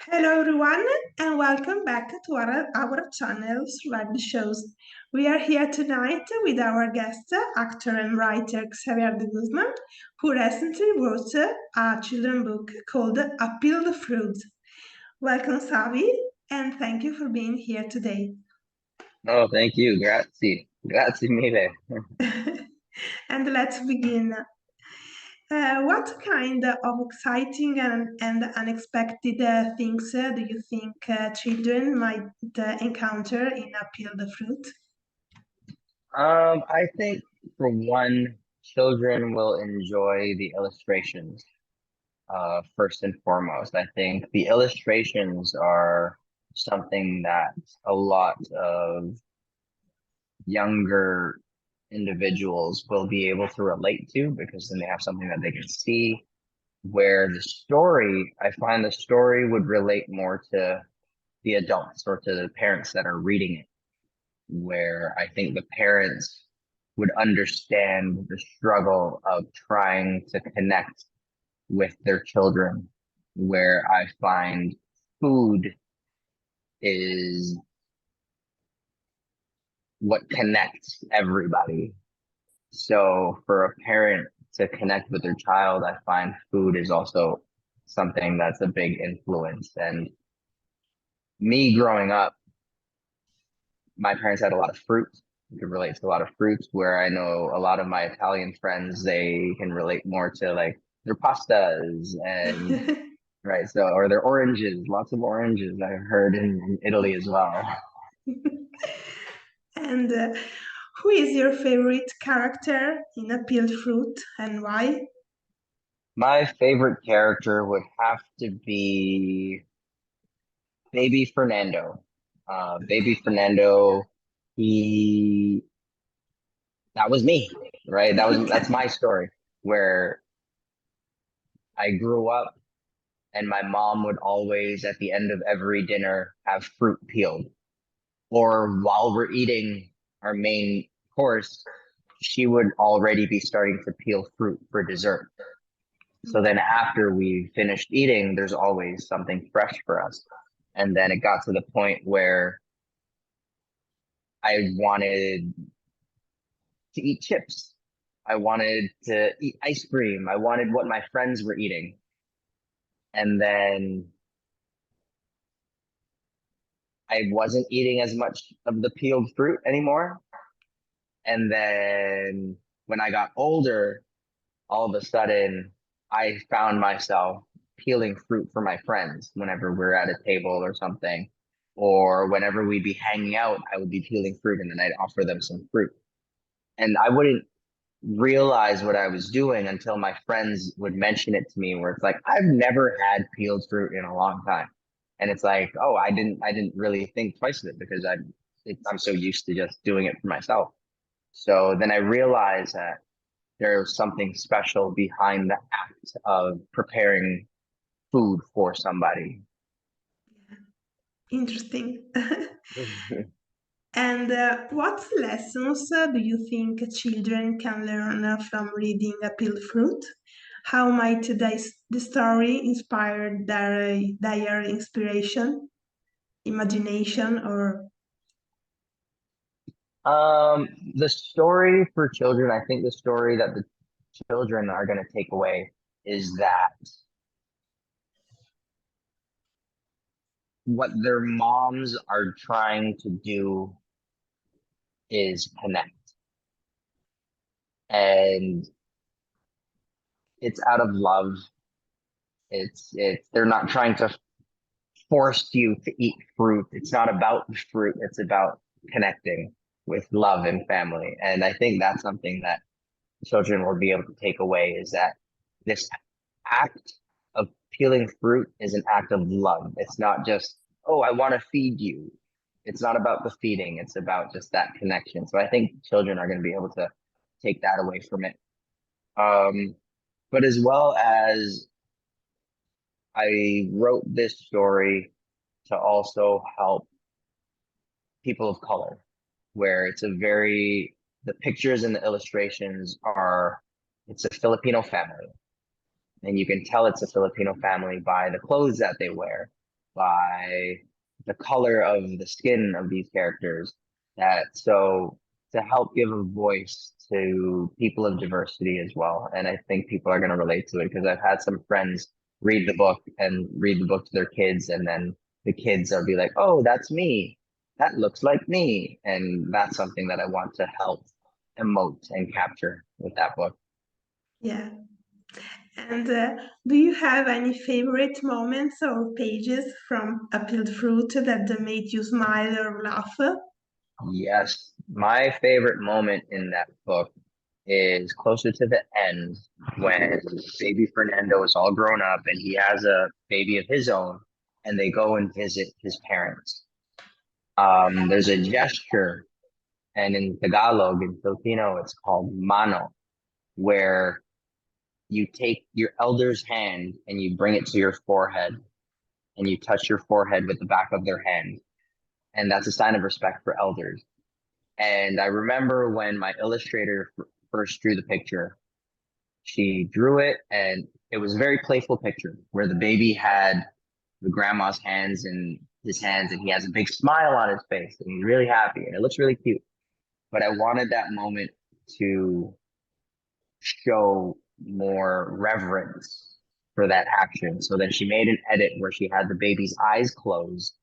Hello everyone and welcome back to our channel Survival Shows. We are here tonight with our guest, actor and writer Xavier de Guzman, who recently wrote a children's book called A Peeled Fruit. Welcome Xavi and thank you for being here today. Oh, thank you. Grazie. Grazie mille. And let's begin. What kind of exciting and unexpected things do you think children might encounter in A Peeled Fruit? I think for one, children will enjoy the illustrations, first and foremost. I think the illustrations are something that a lot of younger individuals will be able to relate to because then they have something that they can see. Where the story, I find the story would relate more to the adults or to the parents that are reading it, where I think the parents would understand the struggle of trying to connect with their children, where I find food is what connects everybody. So for a parent to connect with their child, I find food is also something that's a big influence. And me growing up, my parents had a lot of fruit. You can relate to a lot of fruits, where I know a lot of my Italian friends, they can relate more to like their pastas and right. So, or their oranges, lots of oranges I heard in Italy as well. And who is your favorite character in A Peeled Fruit and why? My favorite character would have to be Baby Fernando. Baby Fernando, he, that was me, right? That's Okay. my story where I grew up and my mom would always, at the end of every dinner, have fruit peeled. Or while we're eating our main course, she would already be starting to peel fruit for dessert. So then after we finished eating, there's always something fresh for us. And then it got to the point where I wanted to eat chips. I wanted to eat ice cream. I wanted what my friends were eating. And then I wasn't eating as much of the peeled fruit anymore. And then when I got older, all of a sudden, I found myself peeling fruit for my friends whenever we're at a table or something. Or whenever we'd be hanging out, I would be peeling fruit and then I'd offer them some fruit. And I wouldn't realize what I was doing until my friends would mention it to me, where it's like, I've never had peeled fruit in a long time. And it's like, oh, I didn't really think twice of it because I'm so used to just doing it for myself. So then I realized that there's something special behind the act of preparing food for somebody. Interesting. And what lessons do you think children can learn from reading A Peeled Fruit? How might the story inspire their inspiration, imagination, or The story for children, I think the story that the children are going to take away is that what their moms are trying to do is connect. And it's out of love. They're not trying to force you to eat fruit. It's not about the fruit. It's about connecting with love and family. And I think that's something that children will be able to take away is that this act of peeling fruit is an act of love. It's not just, oh, I want to feed you. It's not about the feeding. It's about just that connection. So I think children are going to be able to take that away from it. Um, but as well as I wrote this story to also help people of color, where the pictures and the illustrations it's a Filipino family. And you can tell it's a Filipino family by the clothes that they wear, by the color of the skin of these characters. So to help give a voice to people of diversity as well. And I think people are going to relate to it because I've had some friends read the book to their kids, and then the kids will be like, "Oh, that's me. That looks like me." And that's something that I want to help emote and capture with that book. Yeah. And do you have any favorite moments or pages from A Peeled Fruit that made you smile or laugh? Yes, my favorite moment in that book is closer to the end when baby Fernando is all grown up and he has a baby of his own, and they go and visit his parents. There's a gesture, and in Tagalog, in Filipino, it's called mano, where you take your elder's hand and you bring it to your forehead and you touch your forehead with the back of their hand. And that's a sign of respect for elders. And I remember when my illustrator first drew the picture, she drew it and it was a very playful picture where the baby had the grandma's hands in his hands and he has a big smile on his face and he's really happy and it looks really cute. But I wanted that moment to show more reverence for that action. So then she made an edit where she had the baby's eyes closed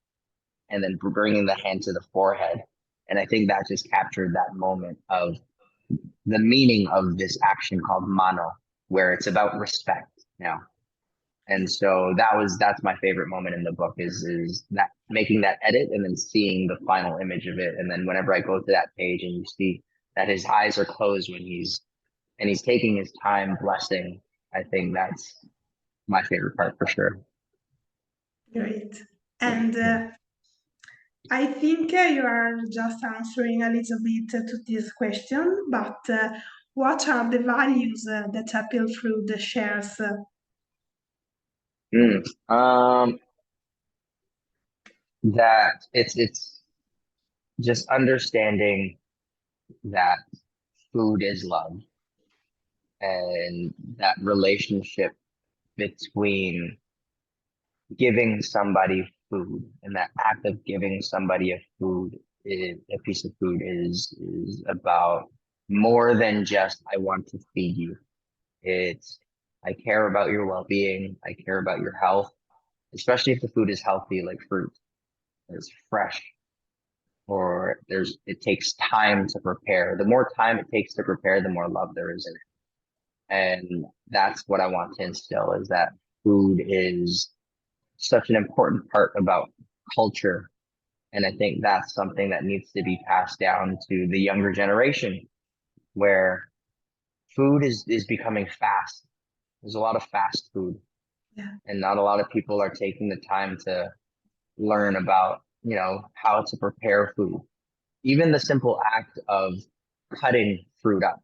and then bringing the hand to the forehead. And I think that just captured that moment of the meaning of this action called mano, where it's about respect now. And so that's my favorite moment in the book is that making that edit and then seeing the final image of it. And then whenever I go to that page and you see that his eyes are closed when he's taking his time blessing, I think that's my favorite part for sure. Great. And I think you are just answering a little bit to this question, but what are the values that Apple Fruit shares? Mm. That it's just understanding that food is love and that relationship between giving somebody food and that act of giving somebody a piece of food is about more than just I want to feed you. It's I care about your well-being, I care about your health, especially if the food is healthy like fruit. It's fresh or it takes time to prepare. The more time it takes to prepare, the more love there is in it. And that's what I want to instill is that food is such an important part about culture. And I think that's something that needs to be passed down to the younger generation where food is becoming fast. There's a lot of fast food Yeah. and not a lot of people are taking the time to learn about, how to prepare food. Even the simple act of cutting fruit up,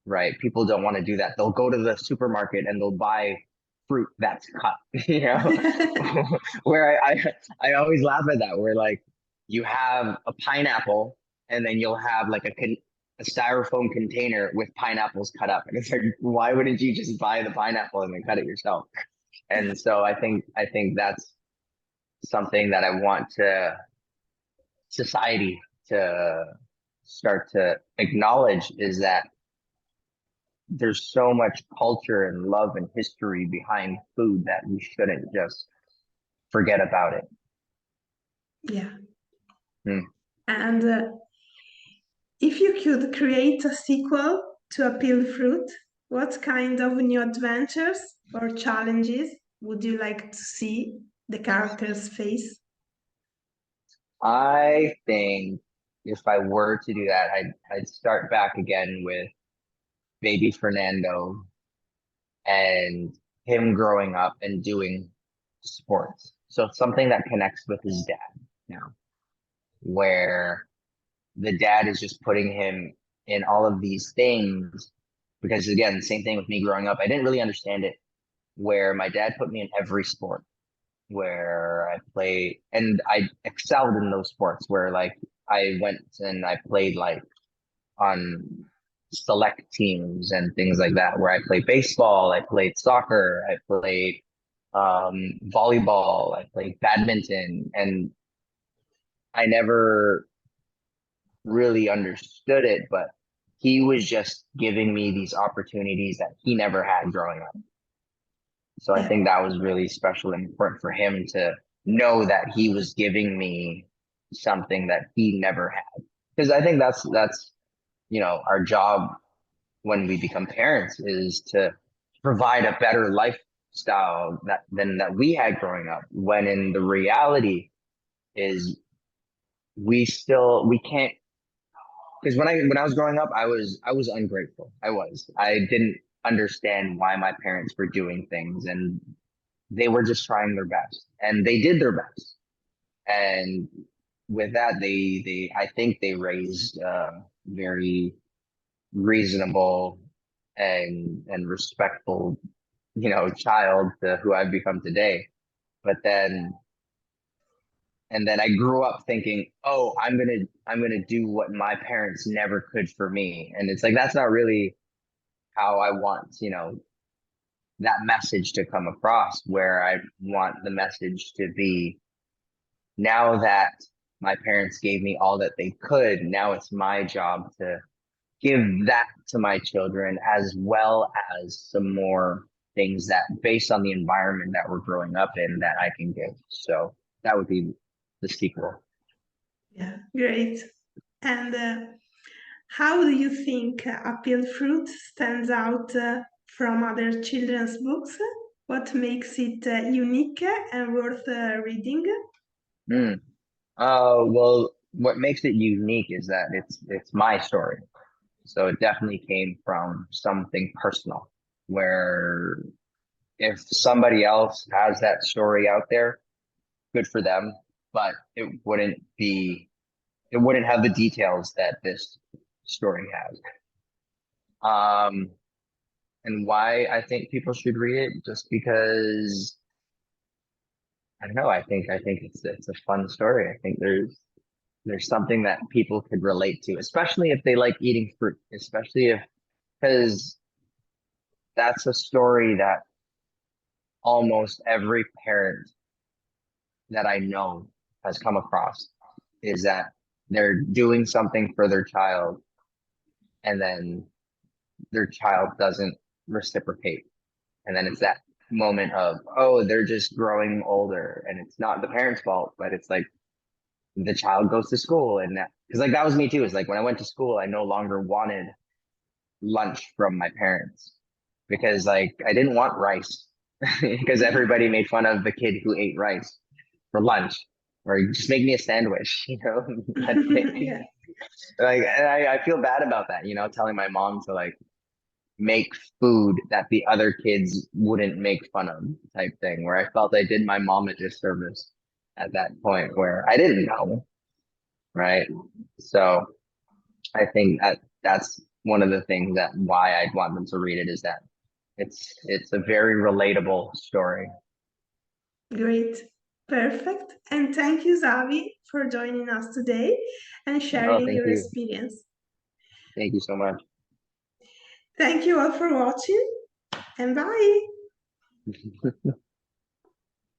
right? People don't want to do that. They'll go to the supermarket and they'll buy fruit that's cut, where I always laugh at that, where like you have a pineapple and then you'll have like a styrofoam container with pineapples cut up. And it's like, why wouldn't you just buy the pineapple and then cut it yourself? And so I think that's something that I want society to start to acknowledge is that there's so much culture and love and history behind food that we shouldn't just forget about it. Yeah. Hmm. And if you could create a sequel to A Peeled Fruit, what kind of new adventures or challenges would you like to see the characters face? I think if I were to do that, I'd start back again with baby Fernando and him growing up and doing sports. So something that connects with his dad now, where the dad is just putting him in all of these things because again, same thing with me growing up. I didn't really understand it where my dad put me in every sport where I played and I excelled in those sports where like I went and I played like on select teams and things like that where I played baseball, I played soccer, I played volleyball. I played badminton, and I never really understood it, but he was just giving me these opportunities that he never had growing up. So I Yeah. think that was really special and important for him to know that he was giving me something that he never had. Because I think that's our job when we become parents is to provide a better lifestyle than that we had growing up. When in the reality is we can't, because when I was growing up, I was ungrateful. I didn't understand why my parents were doing things, and they were just trying their best, and they did their best. And with that, they I think they raised very reasonable and respectful, child to who I've become today. But then and then I grew up thinking, oh, I'm gonna do what my parents never could for me. And it's like that's not really how I want, that message to come across, where I want the message to be, now that my parents gave me all that they could, now it's my job to give that to my children, as well as some more things that based on the environment that we're growing up in that I can give. So that would be the sequel. Yeah, great. And how do you think Appeal Fruit stands out from other children's books? What makes it unique and worth reading? Mm. Well, what makes it unique is that it's my story. So it definitely came from something personal, where if somebody else has that story out there, good for them, but it wouldn't have the details that this story has. Um, and why I think people should read it, just because I don't know, I think it's a fun story. I think there's something that people could relate to, especially if they like eating fruit, especially if because that's a story that almost every parent that I know has come across, is that they're doing something for their child, and then their child doesn't reciprocate. And then it's that moment of, oh, they're just growing older, and it's not the parents' fault, but it's like the child goes to school, and that, because like that was me too. Is like when I went to school, I no longer wanted lunch from my parents, because like I didn't want rice because everybody made fun of the kid who ate rice for lunch, or just make me a sandwich, that Yeah. like, and I feel bad about that, telling my mom to like make food that the other kids wouldn't make fun of, type thing, where I felt I did my mom a disservice at that point where I didn't know, right? So I think that's one of the things that why I'd want them to read it, is that it's a very relatable story. Great. Perfect. And thank you, Xavi, for joining us today and No, sharing thank your you. experience. Thank you so much. Thank you all for watching and bye.